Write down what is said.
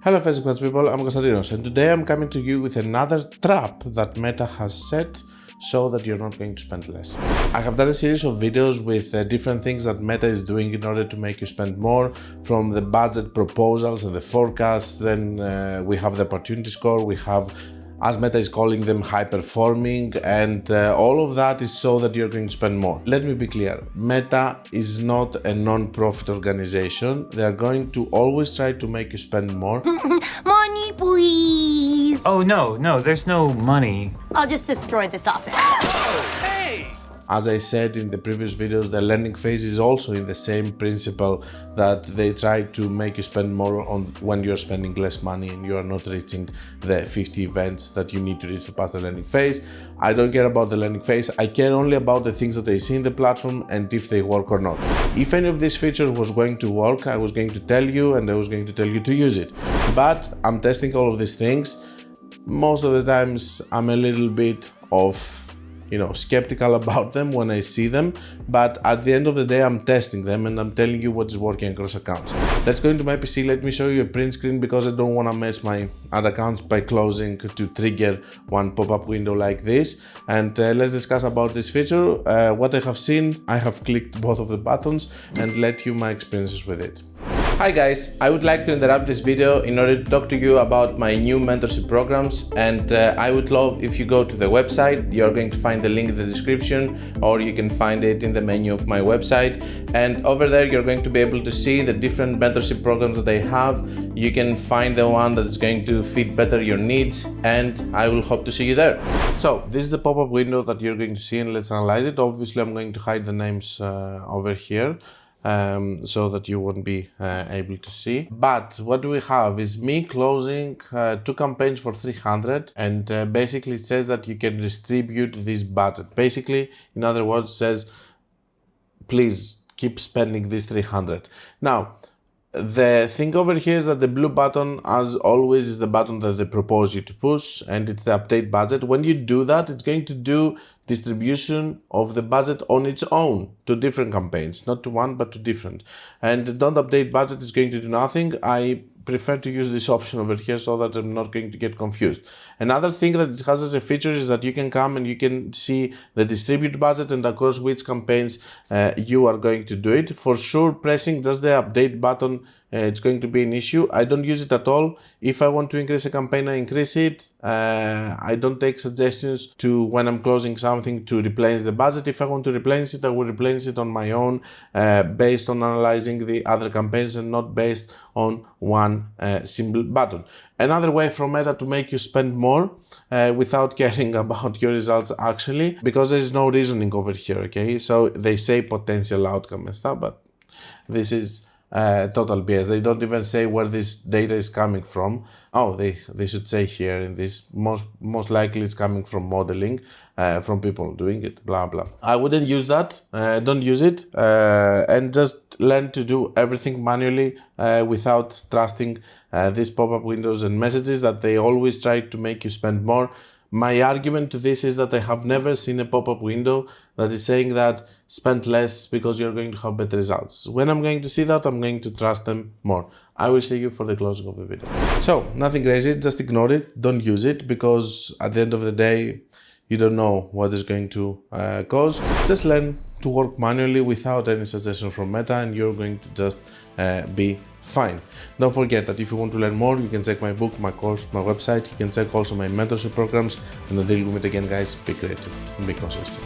Hello Facebook people, I'm Konstantinos and today I'm coming to you with another trap that Meta has set so that you're not going to spend less. I have done a series of videos with different things that Meta is doing in order to make you spend more, from the budget proposals and the forecasts. Then we have the opportunity score, we have, as Meta is calling them, high performing, and all of that is so that you're going to spend more. Let me be clear, Meta is not a non-profit organization. They are going to always try to make you spend more. Money, please! Oh, no, there's no money. I'll just destroy this office. As I said in the previous videos, the learning phase is also in the same principle, that they try to make you spend more on when you're spending less money and you are not reaching the 50 events that you need to reach to pass the learning phase. I don't care about the learning phase. I care only about the things that I see in the platform and if they work or not. If any of these features was going to work, I was going to tell you and I was going to tell you to use it. But I'm testing all of these things. Most of the times I'm a little bit skeptical about them when I see them, but at the end of the day I'm testing them and I'm telling you what is working across accounts. Let's go into my PC. Let me show you a print screen because I don't want to mess my ad accounts by closing to trigger one pop-up window like this. And let's discuss about this feature. What I have seen, I have clicked both of the buttons and let you my experiences with it. Hi guys, I would like to interrupt this video in order to talk to you about my new mentorship programs, and I would love if you go to the website. You're going to find the link in the description, or you can find it in the menu of my website, and over there you're going to be able to see the different mentorship programs that I have. You can find the one that is going to fit better your needs, and I will hope to see you there. So this is the pop-up window that you're going to see, and let's analyze it. Obviously I'm going to hide the names over here, so that you won't be able to see. But what we have is me closing 2 campaigns for 300, and basically it says that you can distribute this budget. Basically, in other words, it says please keep spending this 300. Now the thing over here is that the blue button, as always, is the button that they propose you to push, and it's the update budget. When you do that, it's going to do distribution of the budget on its own to different campaigns, not to one but to different. And don't update budget is going to do nothing. I prefer to use this option over here so that I'm not going to get confused. Another thing that it has as a feature is that you can come and you can see the distribute budget and across which campaigns you are going to do it. For sure, pressing just the update button, it's going to be an issue. I don't use it at all. If I want to increase a campaign, I increase it. I don't take suggestions to, when I'm closing something, to replenish the budget. If I want to replenish it, I will replenish it on my own, based on analyzing the other campaigns and not based on one simple button. Another way from Meta to make you spend more without caring about your results actually, because there is no reasoning over here, okay? So they say potential outcome and stuff, but this is total BS. They don't even say where this data is coming from. Oh, they should say here in this, most likely it's coming from modeling, from people doing it, blah blah. I wouldn't use that. Don't use it, and just learn to do everything manually without trusting these pop-up windows and messages that they always try to make you spend more. My argument to this is that I have never seen a pop-up window that is saying that spend less because you're going to have better results. When I'm going to see that, I'm going to trust them more. I will see you for the closing of the video. So, nothing crazy, just ignore it, don't use it, because at the end of the day, you don't know what is going to cause. Just learn to work manually without any suggestion from Meta, and you're going to just be fine. Don't forget that if you want to learn more, you can check my book, my course, my website. You can check also my mentorship programs. And until we meet again, guys, be creative and be consistent.